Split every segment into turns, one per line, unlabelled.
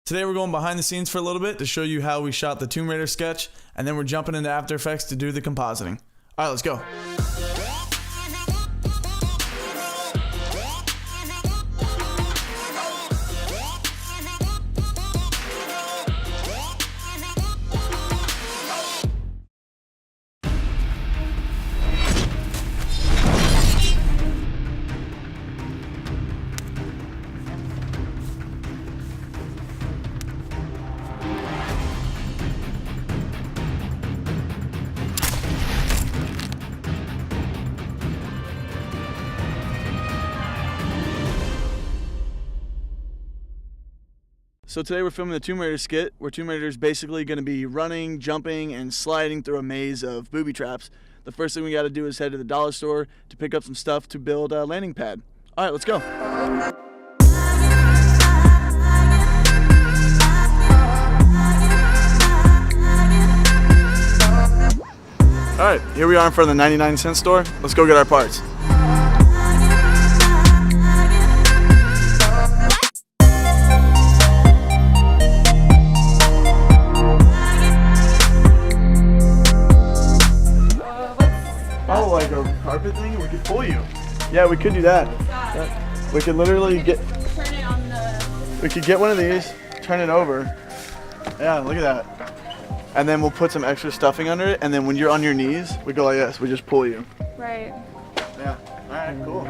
Today we're going behind the scenes for a little bit to show you how we shot the Tomb Raider sketch, and then we're jumping into After Effects to do the compositing. Alright, let's go. So today we're filming the Tomb Raider skit, where Tomb Raider is basically going to be running, jumping, and sliding through a maze of booby traps. The first thing we got to do is head to the dollar store to pick up some stuff to build a landing pad. Alright, let's go. Alright, here we are in front of the 99-cent store. Let's go get our parts. Oh, like a carpet thing? We could pull you. Yeah, we could do that. Yeah. We could literally get.
Turn it on the.
We could get one of these, turn it over. Yeah, look at that. And then we'll put some extra stuffing under it, and then when you're on your knees, we go like this. We just pull you.
Right.
Yeah. All right. Cool.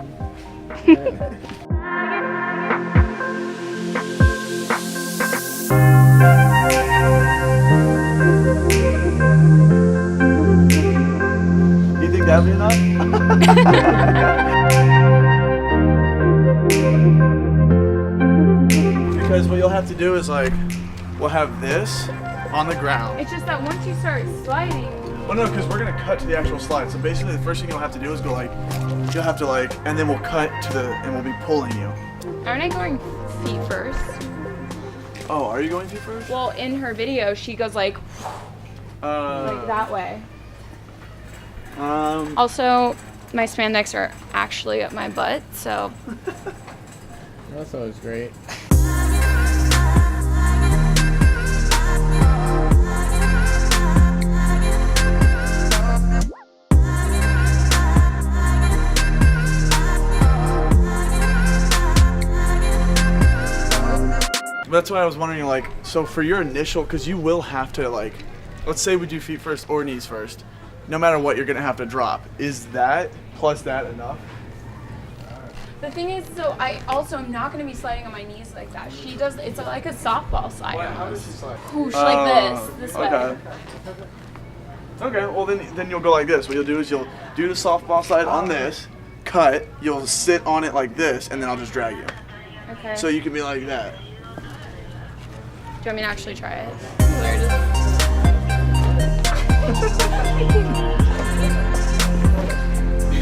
Do you think that'd be enough? Because what you'll have to do is like, we'll have this on the ground.
It's just that once you start sliding.
Well, no, because we're gonna cut to the actual slide. So basically, the first thing you'll have to do is go like, you'll have to like, and then we'll cut to the, and we'll be pulling you.
Aren't I going feet first?
Oh, are you going feet first?
Well, in her video, she goes like that way. Also, my spandex are actually up my butt, so.
That's always great.
That's why I was wondering, like, so for your initial, because you will have to, like, let's say we do feet first or knees first, no matter what, you're going to have to drop. Is that plus that enough?
The thing is, so I also am not going to be sliding on my knees like that. She does, it's like a softball slide.
How does she slide?
Whoosh, like this way.
Okay, well then you'll go like this. What you'll do is you'll do the softball slide on this, cut, you'll sit on it like this, and then I'll just drag you.
Okay.
So you can be like that.
Do you want me to actually try it?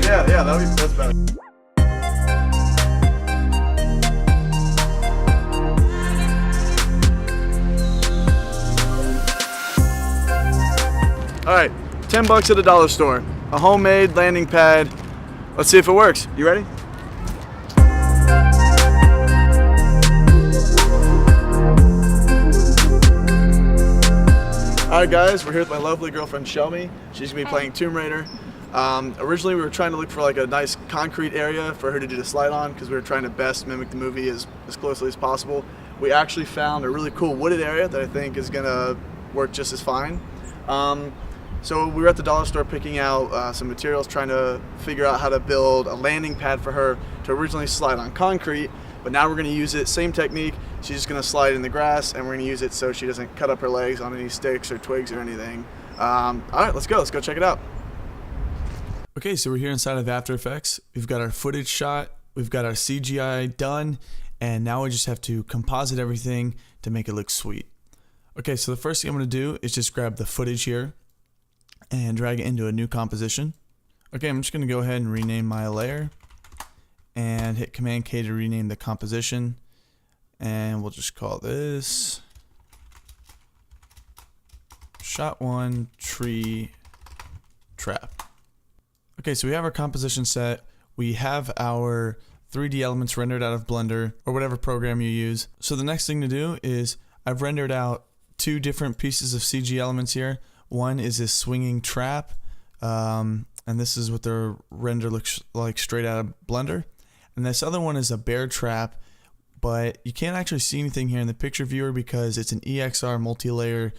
Yeah, that's better. Alright, $10 at the dollar store. A homemade landing pad. Let's see if it works. You ready? Alright guys, we're here with my lovely girlfriend Shelby. She's going to be playing Tomb Raider. Originally we were trying to look for like a nice concrete area for her to do the slide on because we were trying to best mimic the movie as closely as possible. We actually found a really cool wooded area that I think is going to work just as fine. So we were at the dollar store picking out some materials, trying to figure out how to build a landing pad for her to originally slide on concrete, but now we're going to use it, same technique. She's just going to slide in the grass, and we're going to use it so she doesn't cut up her legs on any sticks or twigs or anything. Alright, let's go check it out. Okay, so we're here inside of After Effects. We've got our footage shot, we've got our CGI done, and now we just have to composite everything to make it look sweet. Okay, so the first thing I'm going to do is just grab the footage here and drag it into a new composition. Okay, I'm just going to go ahead and rename my layer and hit Command K to rename the composition, and we'll just call this Shot 1 Tree Trap. Okay, so we have our composition set. We have our 3D elements rendered out of Blender or whatever program you use. So the next thing to do is I've rendered out 2 different pieces of CG elements here. One is this swinging trap, and this is what the render looks like straight out of Blender. And this other one is a bear trap, but you can't actually see anything here in the picture viewer because it's an EXR multi-layer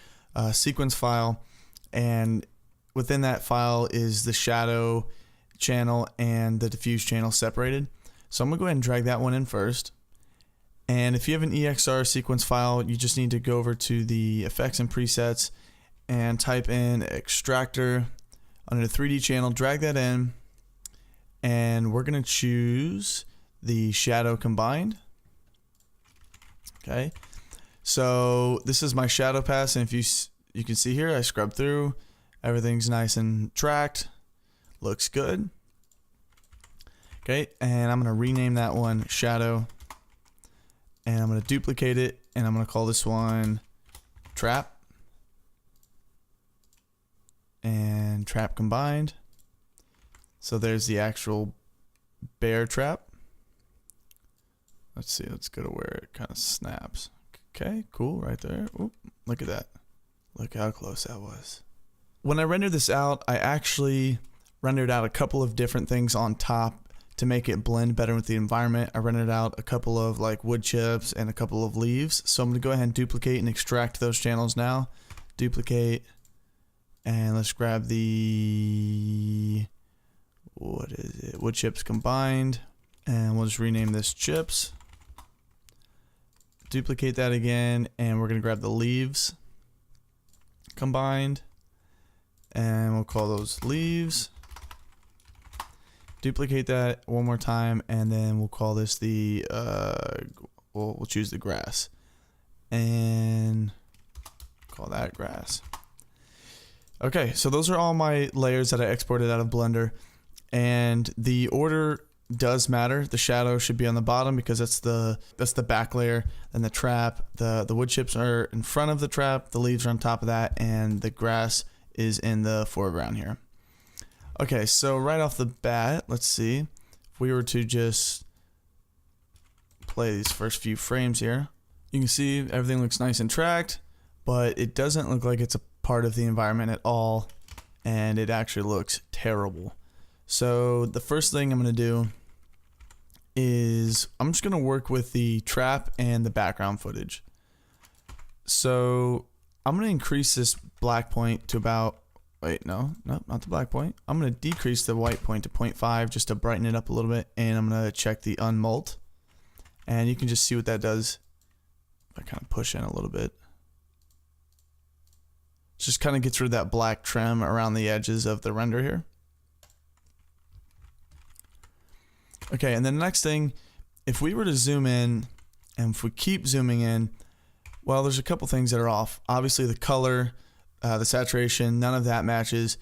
sequence file, and within that file is the shadow channel and the diffuse channel separated. So I'm going to go ahead and drag that one in first. And if you have an EXR sequence file, you just need to go over to the effects and presets and type in extractor under the 3D channel, drag that in, and we're going to choose the shadow combined. Okay, so this is my shadow pass, and if you can see here, I scrub through, everything's nice and tracked, looks good. Okay, and I'm going to rename that one shadow, and I'm going to duplicate it, and I'm going to call this one trap, and trap combined. So there's the actual bear trap. Let's see, let's go to where it kind of snaps. Okay, cool, right there. Oop, look at that. Look how close that was. When I rendered this out, I actually rendered out a couple of different things on top to make it blend better with the environment. I rendered out a couple of like wood chips and a couple of leaves. So I'm gonna go ahead and duplicate and extract those channels now. Duplicate, and let's grab the, what is it? Wood chips combined, and we'll just rename this chips. Duplicate that again, and we're gonna grab the leaves combined, and we'll call those leaves. Duplicate that one more time, and then we'll call this the we'll choose the grass, and call that grass. Okay, so those are all my layers that I exported out of Blender, and the order does matter. The shadow should be on the bottom because that's the back layer, and the trap, the wood chips are in front of the trap, the leaves are on top of that, and the grass is in the foreground here. Okay, so right off the bat, let's see if we were to just play these first few frames here. You can see everything looks nice and tracked, but it doesn't look like it's a part of the environment at all, and it actually looks terrible. So the first thing I'm going to do is I'm just going to work with the trap and the background footage. So I'm going to increase this black point to about, wait, no, not the black point. I'm going to decrease the white point to 0.5 just to brighten it up a little bit, and I'm going to check the unmult, and you can just see what that does if I kind of push in a little bit. Just kind of gets rid of that black trim around the edges of the render here. Okay, and then the next thing, if we were to zoom in, and if we keep zooming in, well, there's a couple things that are off. Obviously the color, the saturation, none of that matches,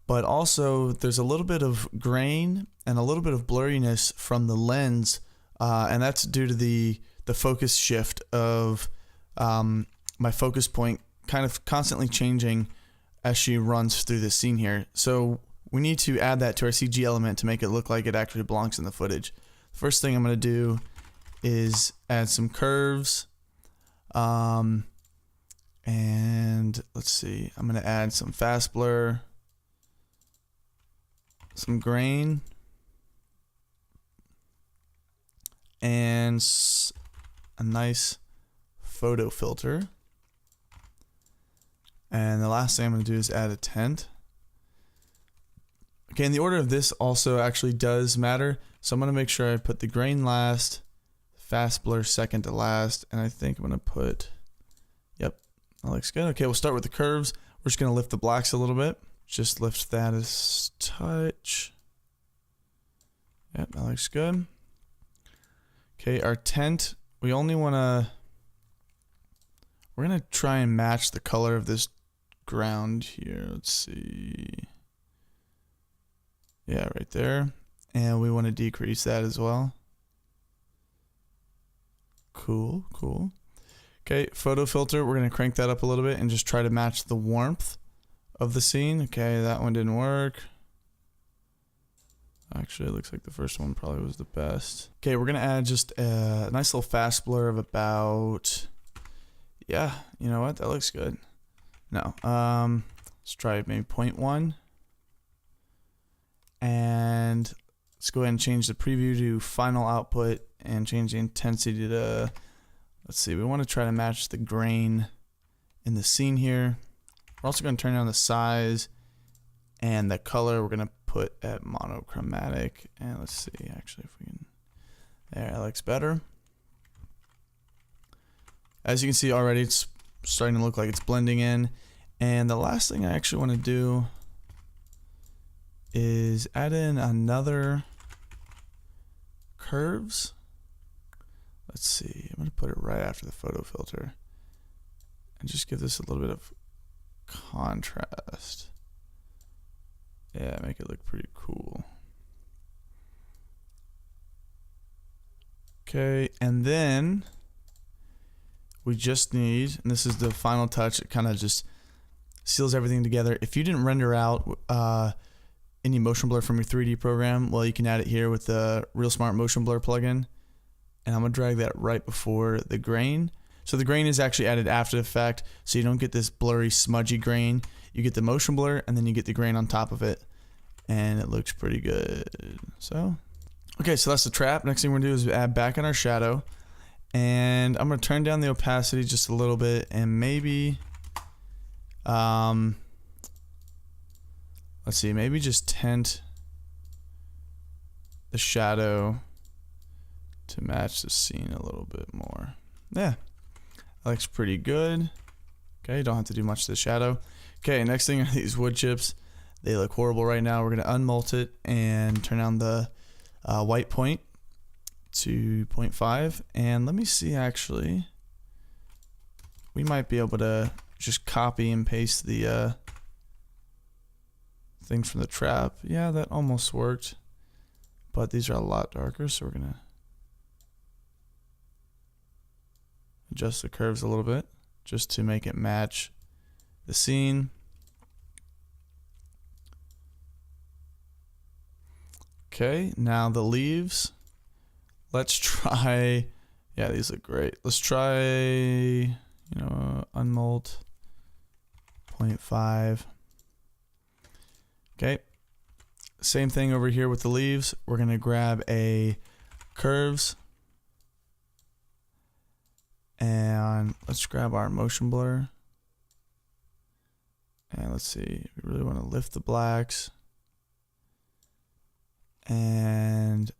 but also there's a little bit of grain and a little bit of blurriness from the lens, and that's due to the focus shift of my focus point kind of constantly changing as she runs through this scene here. So we need to add that to our CG element to make it look like it actually belongs in the footage. First thing I'm going to do is add some curves, and let's see, I'm going to add some fast blur, some grain, and a nice photo filter. And the last thing I'm going to do is add a tint. Okay, and the order of this also actually does matter. So I'm going to make sure I put the grain last, fast blur second to last, and I think I'm going to put, yep, that looks good. Okay, we'll start with the curves. We're just going to lift the blacks a little bit. Just lift that a touch. Yep, that looks good. Okay, our tint, we only want to, we're going to try and match the color of this ground here. Let's see. Yeah, right there. And we want to decrease that as well. Cool, cool. Okay, photo filter, we're going to crank that up a little bit and just try to match the warmth of the scene. Okay, that one didn't work. Actually, it looks like the first one probably was the best. Okay, we're going to add just a nice little fast blur of about, Yeah, you know what? That looks good. No, let's try maybe 0.1. And let's go ahead and change the preview to final output and change the intensity to, let's see, we want to try to match the grain in the scene here. We're also going to turn down the size and the color. We're going to put at monochromatic. And let's see, actually, if we can, there, that looks better. As you can see already, it's starting to look like it's blending in. And the last thing I actually want to do is add in another curves. Let's see, I'm going to put it right after the photo filter and just give this a little bit of contrast. Yeah, make it look pretty cool. Okay, and then we just need, and this is the final touch, it kind of just seals everything together. If you didn't render out any motion blur from your 3D program, well, you can add it here with the Real Smart Motion Blur plugin. And I'm gonna drag that right before the grain. So the grain is actually added after the fact, so you don't get this blurry, smudgy grain. You get the motion blur, and then you get the grain on top of it, and it looks pretty good. So, okay, so that's the trap. Next thing we're gonna do is add back in our shadow, and I'm gonna turn down the opacity just a little bit, and maybe, let's see, maybe just tint the shadow to match the scene a little bit more. Yeah, that looks pretty good. Okay, don't have to do much to the shadow. Okay, next thing are these wood chips. They look horrible right now. We're gonna unmult it and turn on the white point to 0.5. And let me see, actually, we might be able to just copy and paste the things from the trap. Yeah, that almost worked, but these are a lot darker, so we're gonna adjust the curves a little bit just to make it match the scene. Okay, now the leaves. Let's try, yeah, these look great. Let's try, you know, unmold 0.5. Okay, same thing over here with the leaves. We're gonna grab a curves, and let's grab our motion blur. And let's see, we really want to lift the blacks. And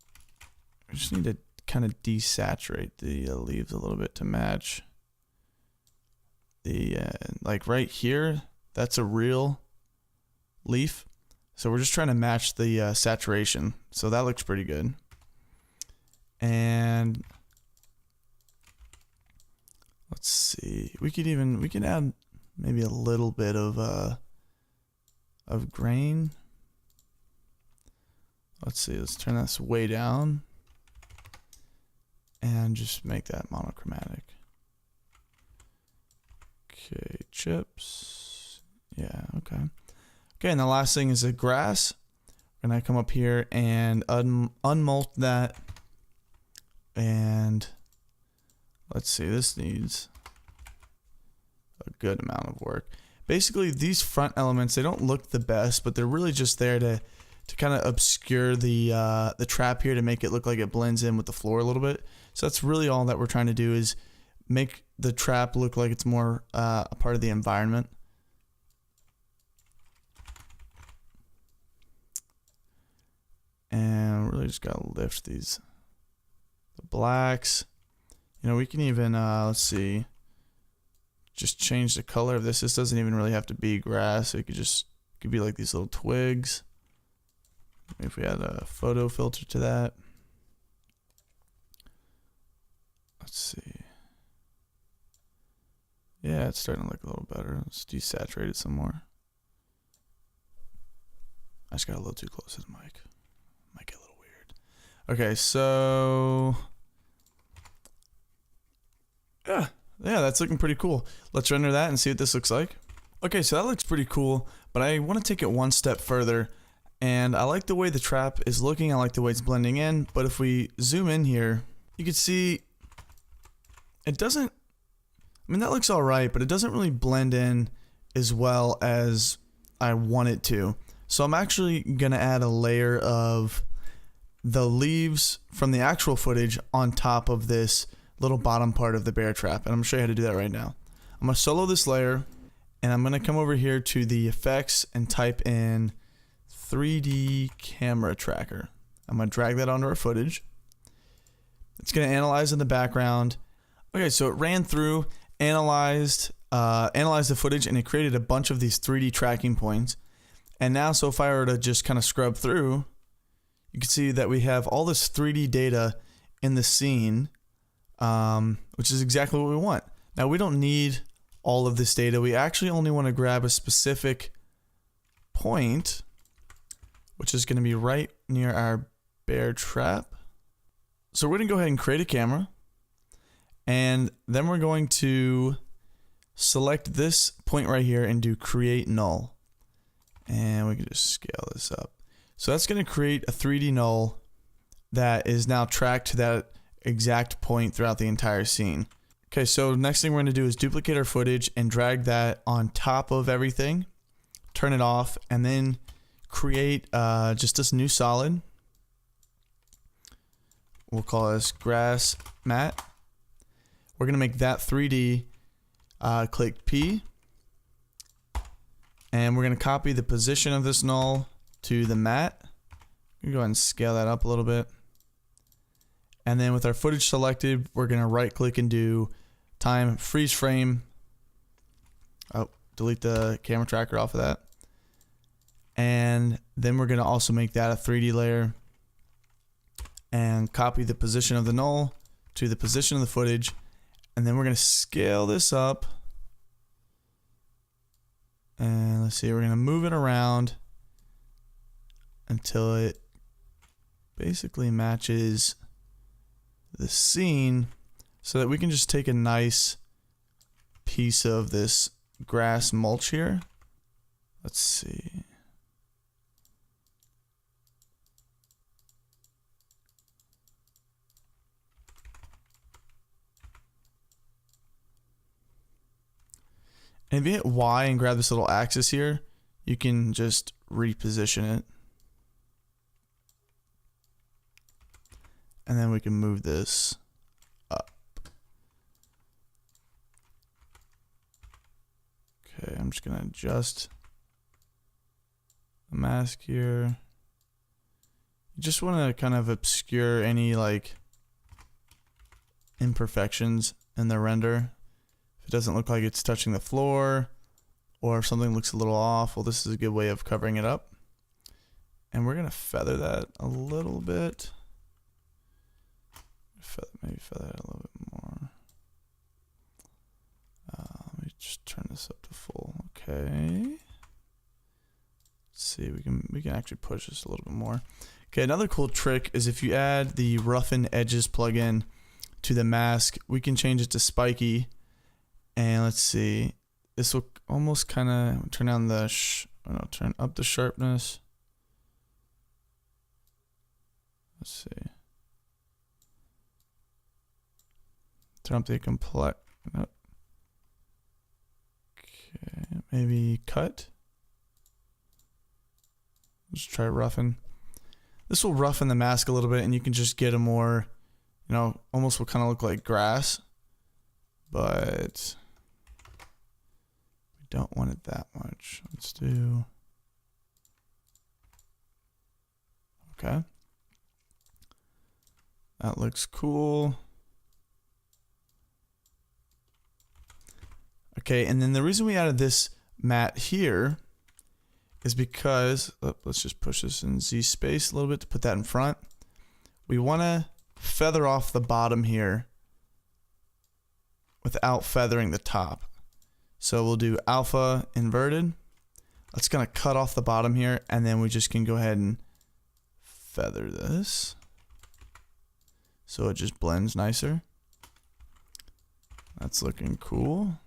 we just need to kind of desaturate the leaves a little bit to match the, like right here, that's a real leaf. So we're just trying to match the saturation. So that looks pretty good. And let's see, we can add maybe a little bit of grain. Let's see, let's turn this way down and just make that monochromatic. Okay, chips. Yeah, okay. Okay, and the last thing is the grass. We're gonna come up here and unmult that. And let's see, this needs a good amount of work. Basically, these front elements, they don't look the best, but they're really just there to kind of obscure the trap here to make it look like it blends in with the floor a little bit. So that's really all that we're trying to do, is make the trap look like it's more a part of the environment. And really just gotta lift the blacks. You know, we can even let's see, just change the color of this. This doesn't even really have to be grass. It could be like these little twigs. Maybe if we add a photo filter to that. Let's see. Yeah, it's starting to look a little better. Let's desaturate it some more. I just got a little too close to the mic. Might get a little weird. Okay, so yeah, that's looking pretty cool. Let's render that and see what this looks like. Okay, so that looks pretty cool, but I want to take it one step further. And I like the way the trap is looking. I like the way it's blending in. But if we zoom in here, you can see it doesn't I mean, that looks alright, but it doesn't really blend in as well as I want it to. So I'm actually going to add a layer of the leaves from the actual footage on top of this little bottom part of the bear trap. And I'm going to show you how to do that right now. I'm going to solo this layer, and I'm going to come over here to the effects and type in 3D camera tracker. I'm going to drag that onto our footage. It's going to analyze in the background. Okay, so it ran through, analyzed the footage, and it created a bunch of these 3D tracking points. And now, so if I were to just kind of scrub through, you can see that we have all this 3D data in the scene, which is exactly what we want. Now, we don't need all of this data. We actually only want to grab a specific point, which is going to be right near our bear trap. So we're going to go ahead and create a camera, and then we're going to select this point right here and do create null. And we can just scale this up. So that's going to create a 3D null that is now tracked to that exact point throughout the entire scene. Okay, so next thing we're going to do is duplicate our footage and drag that on top of everything, turn it off, and then create just this new solid. We'll call this grass mat. We're going to make that 3D, click P, and we're going to copy the position of this null to the mat. I'm going to go ahead and scale that up a little bit. And then with our footage selected, we're going to right click and do time freeze frame. Oh, delete the camera tracker off of that. And then we're going to also make that a 3D layer and copy the position of the null to the position of the footage. And then we're going to scale this up. And let's see, we're going to move it around until it basically matches the scene, so that we can just take a nice piece of this grass mulch here. Let's see. And if you hit Y and grab this little axis here, you can just reposition it. And then we can move this up. Okay, I'm just going to adjust the mask here. You just want to kind of obscure any like imperfections in the render. If it doesn't look like it's touching the floor, or if something looks a little off, well, this is a good way of covering it up. And we're going to feather that a little bit. Maybe feather it a little bit more. Let me just turn this up to full. Okay. Let's see, we can actually push this a little bit more. Okay, another cool trick is if you add the roughen edges plugin to the mask, we can change it to spiky. And let's see, this will almost kind of turn down the turn up the sharpness. Let's see. Turn up the complex. Okay, maybe cut. Let's try roughen. This will roughen the mask a little bit, and you can just get a more, almost will kind of look like grass, but we don't want it that much. Let's do. Okay. That looks cool. Okay, and then the reason we added this mat here is because, let's just push this in Z space a little bit to put that in front. We want to feather off the bottom here without feathering the top. So we'll do alpha inverted. That's going to cut off the bottom here, and then we just can go ahead and feather this so it just blends nicer. That's looking cool.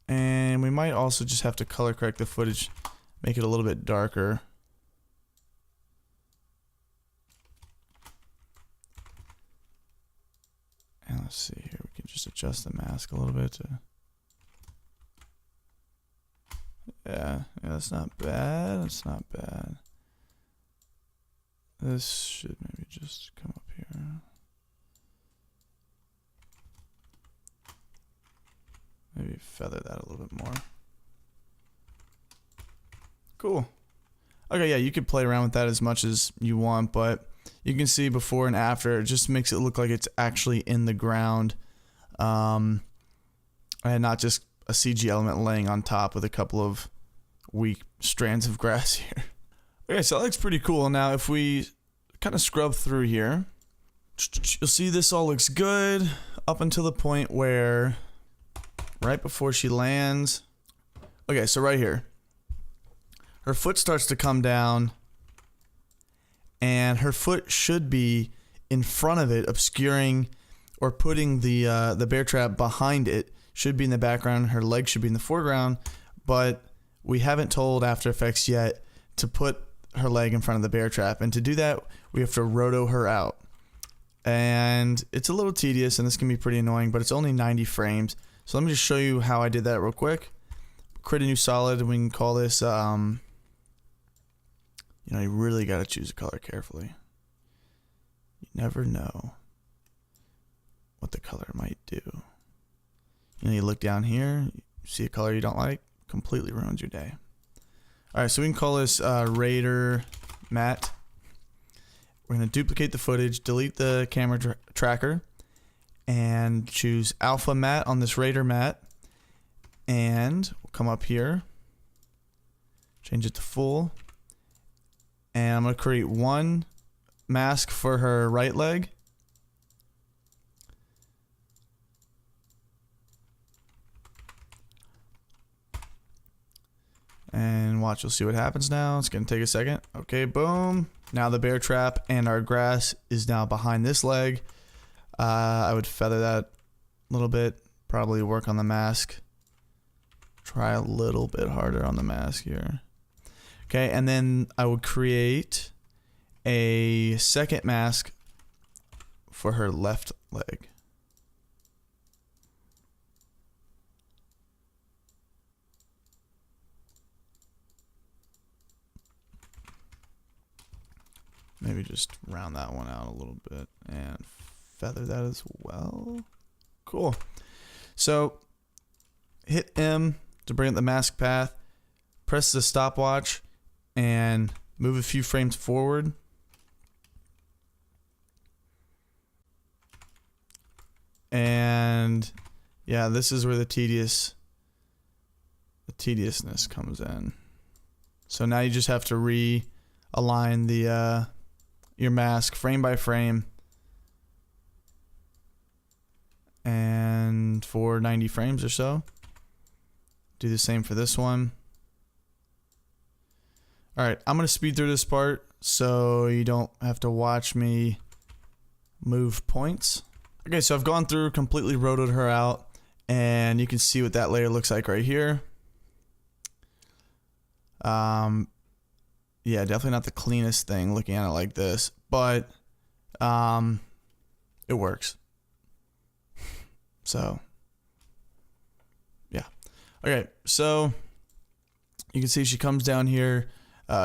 And we might also just have to color correct the footage, make it a little bit darker. just adjust the mask a little bit to... Yeah, that's not bad. That's not bad. This should maybe just come up here. Maybe feather that a little bit more. Cool. Okay, yeah, you could play around with that as much as you want, but you can see before and after, it just makes it look like it's actually in the ground, and not just a CG element laying on top with a couple of weak strands of grass here. Okay, so that looks pretty cool. Now, if we kind of scrub through here, you'll see this all looks good up until the point where, right before she lands, okay, so right here, her foot starts to come down, and her foot should be in front of it, obscuring or putting the bear trap behind it. Should be in the background. Her leg should be in the foreground, but we haven't told After Effects yet to put her leg in front of the bear trap, and to do that, we have to roto her out. And it's a little tedious, and this can be pretty annoying, but it's only 90 frames. So let me just show you how I did that real quick. Create a new solid, and we can call this, you know, you really got to choose a color carefully. You never know what the color might do. You know, you look down here, you see a color you don't like, completely ruins your day. Alright, so we can call this Raider Matte. We're going to duplicate the footage, delete the camera tracker, and choose Alpha Matte on this Raider Matte. And we'll come up here, change it to full. And I'm going to create one mask for her right leg. And watch, you'll see what happens now. It's going to take a second. Okay, boom. Now the bear trap and our grass is now behind this leg. I would feather that a little bit. Probably work on the mask. Try a little bit harder on the mask here. Okay, and then I would create a second mask for her left leg. Maybe just round that one out a little bit and feather that as well. Cool. So hit M to bring up the mask path. Press the stopwatch and move a few frames forward. And yeah, this is where the tediousness comes in. So now you just have to realign the your mask frame by frame, and for 90 frames or so. Do the same for this one. Alright, I'm going to speed through this part so you don't have to watch me move points. Okay, so I've gone through, completely rotoed her out, and you can see what that layer looks like right here. Yeah, definitely not the cleanest thing looking at it like this, but it works. So, yeah. Okay, so you can see she comes down here,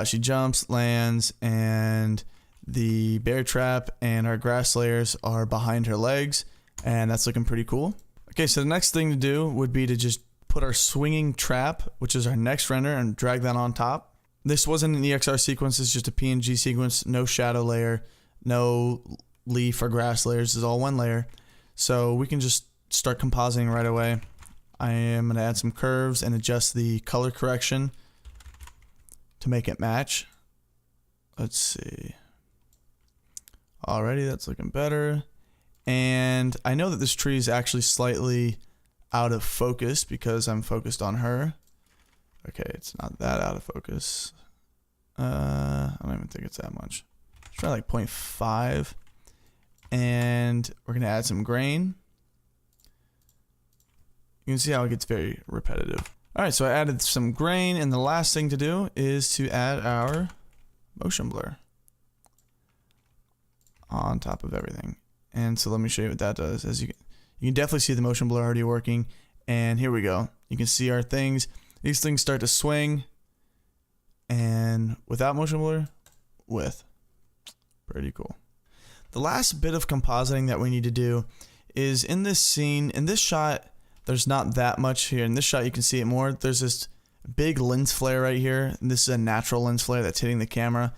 she jumps, lands, and the bear trap and our grass layers are behind her legs, and that's looking pretty cool. Okay, so the next thing to do would be to just put our swinging trap, which is our next render, and drag that on top. This wasn't an EXR sequence, it's just a PNG sequence, no shadow layer, no leaf or grass layers, this is all one layer. So we can just start compositing right away. I am going to add some curves and adjust the color correction to make it match. Let's see. Alrighty, that's looking better. And I know that this tree is actually slightly out of focus because I'm focused on her. Okay, it's not that out of focus. I don't even think it's that much. Let's try like 0.5. And we're going to add some grain. You can see how it gets very repetitive. Alright, so I added some grain, and the last thing to do is to add our motion blur on top of everything. And so let me show you what that does. As you You can definitely see the motion blur already working. And here we go. You can see our things. These things start to swing. And without motion blur, with. Pretty cool. The last bit of compositing that we need to do is in this scene, in this shot, there's not that much here. In this shot, you can see it more. There's this big lens flare right here. And this is a natural lens flare that's hitting the camera.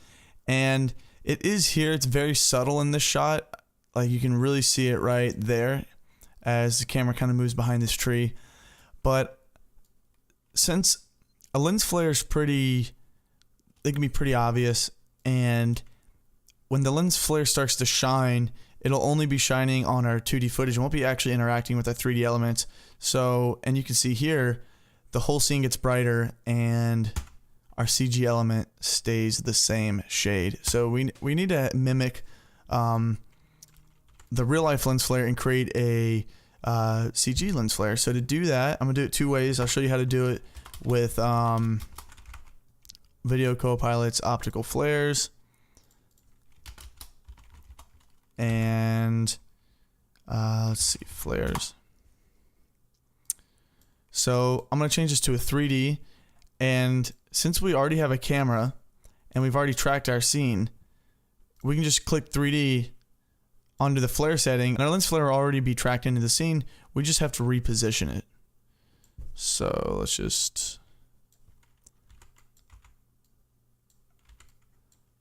And it is here. It's very subtle in this shot. Like you can really see it right there as the camera kind of moves behind this tree. But since a lens flare is pretty, they can be pretty obvious, and when the lens flare starts to shine, it'll only be shining on our 2D footage. It won't be actually interacting with our 3D elements. So, and you can see here, the whole scene gets brighter and our CG element stays the same shade. So we need to mimic the real life lens flare and create a CG lens flare. So to do that, I'm gonna do it two ways. I'll show you how to do it with Video Copilot's optical flares. And let's see, flares. So I'm going to change this to a 3D, and since we already have a camera and we've already tracked our scene, we can just click 3D onto the flare setting, and our lens flare will already be tracked into the scene. We just have to reposition it. So let's just,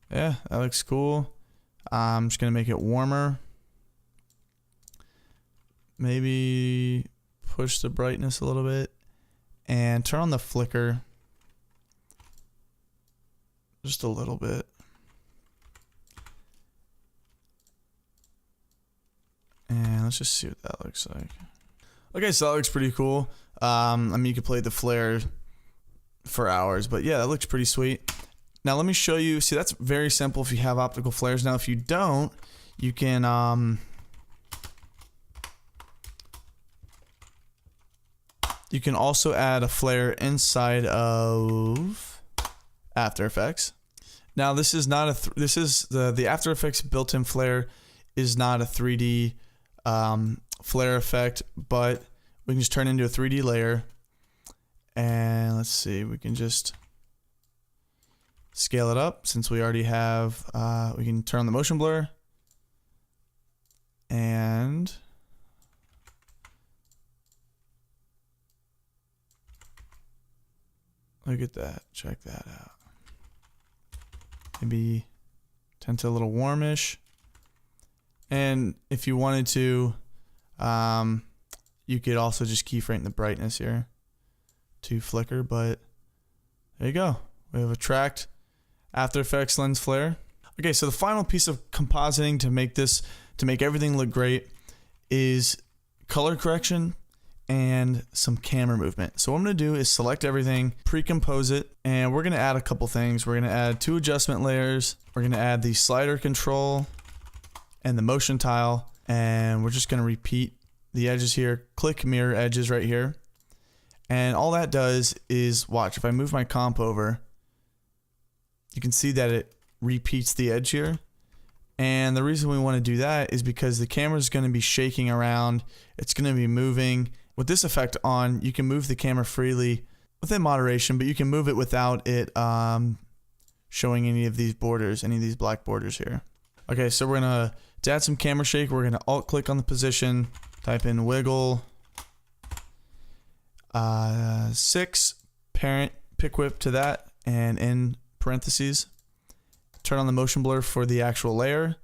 yeah, that looks cool. I'm just going to make it warmer. Maybe push the brightness a little bit and turn on the flicker just a little bit. And let's just see what that looks like. Okay, so that looks pretty cool. I mean, you could play the flare for hours, but yeah, that looks pretty sweet. Now let me show you, see that's very simple if you have optical flares. Now if you don't, you can also add a flare inside of After Effects. Now this is not a, this is the After Effects built-in flare is not a 3D flare effect, but we can just turn it into a 3D layer. And let's see, we can just scale it up since we already have, we can turn on the motion blur. And look at that, check that out. Maybe tend to a little warmish. And if you wanted to, you could also just keyframe the brightness here to flicker, but there you go. We have a tracked After Effects lens flare. Okay, so the final piece of compositing to make this, to make everything look great, is color correction and some camera movement. So what I'm gonna do is select everything, pre-compose it, and we're gonna add a couple things. We're gonna add 2 adjustment layers. We're gonna add the slider control and the motion tile, and we're just gonna repeat the edges here. Click mirror edges right here. And all that does is, watch, if I move my comp over, you can see that it repeats the edge here. And the reason we want to do that is because the camera is going to be shaking around. It's going to be moving. With this effect on, you can move the camera freely within moderation, but you can move it without it showing any of these borders, any of these black borders here. Okay, so we're going to add some camera shake, we're going to alt click on the position, type in wiggle, 6, parent, pick whip to that, and in parentheses, turn on the motion blur for the actual layer.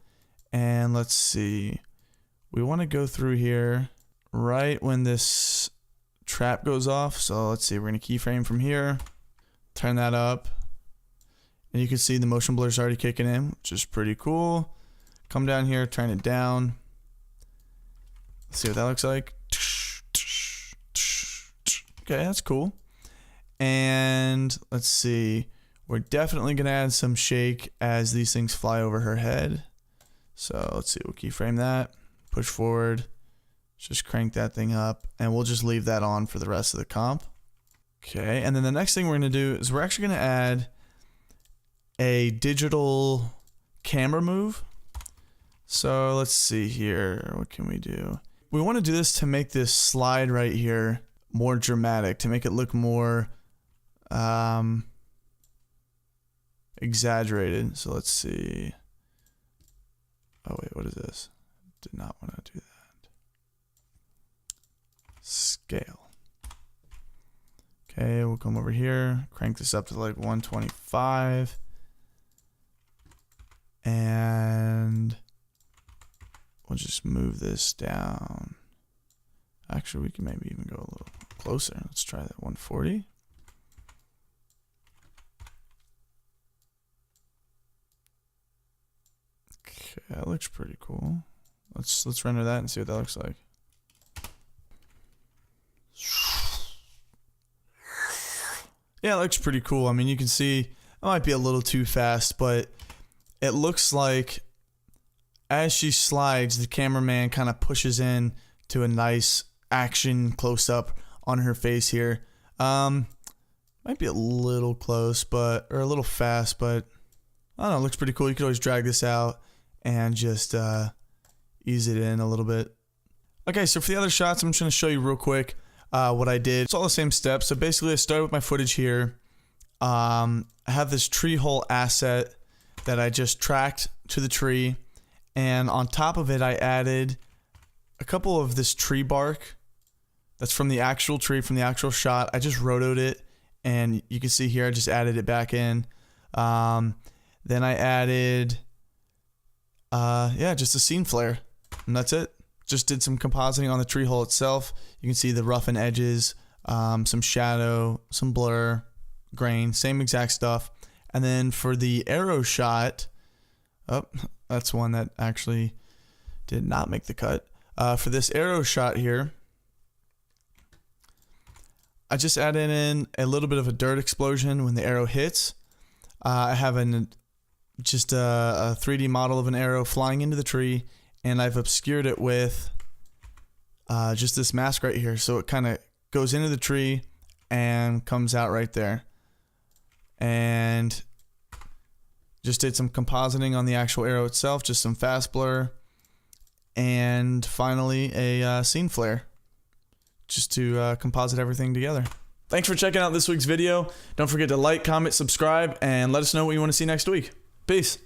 And let's see, we want to go through here right when this trap goes off. So let's see, we're going to keyframe from here, turn that up, and you can see the motion blur is already kicking in, which is pretty cool. Come down here, turn it down. Let's see what that looks like. Okay, that's cool. And let's see, we're definitely gonna add some shake as these things fly over her head. So let's see, we'll keyframe that, push forward, just crank that thing up, and we'll just leave that on for the rest of the comp. Okay, and then the next thing we're gonna do is we're actually gonna add a digital camera move. So let's see here, what can we do? we want to do this to make this slide right here more dramatic, to make it look more exaggerated. So let's see. Oh wait, what is this? Did not want to do that. Scale. Okay, we'll come over here, crank this up to like 125. And we'll just move this down. Actually, we can maybe even go a little closer. Let's try that 140. Okay, that looks pretty cool. Let's render that and see what that looks like. Yeah, it looks pretty cool. I mean, you can see it might be a little too fast, but it looks like as she slides, the cameraman kind of pushes in to a nice action close-up on her face here. Might be a little close, or a little fast, but I don't know, it looks pretty cool. You could always drag this out and just ease it in a little bit. Okay, so for the other shots, I'm just going to show you real quick what I did. It's all the same steps. So basically, I started with my footage here. I have this tree hole asset that I just tracked to the tree, and on top of it, I added a couple of this tree bark that's from the actual tree, from the actual shot. I just rotoed it, and you can see here, I just added it back in. Then I added, just a scene flare, and that's it. Just did some compositing on the tree hole itself. You can see the roughened edges, some shadow, some blur, grain, same exact stuff. And then for the arrow shot, that's one that actually did not make the cut. For this arrow shot here, I just added in a little bit of a dirt explosion when the arrow hits. I have just a 3D model of an arrow flying into the tree, and I've obscured it with just this mask right here. So it kind of goes into the tree and comes out right there. And just did some compositing on the actual arrow itself, just some fast blur, and finally a scene flare, just to composite everything together. Thanks for checking out this week's video. Don't forget to like, comment, subscribe, and let us know what you want to see next week. Peace.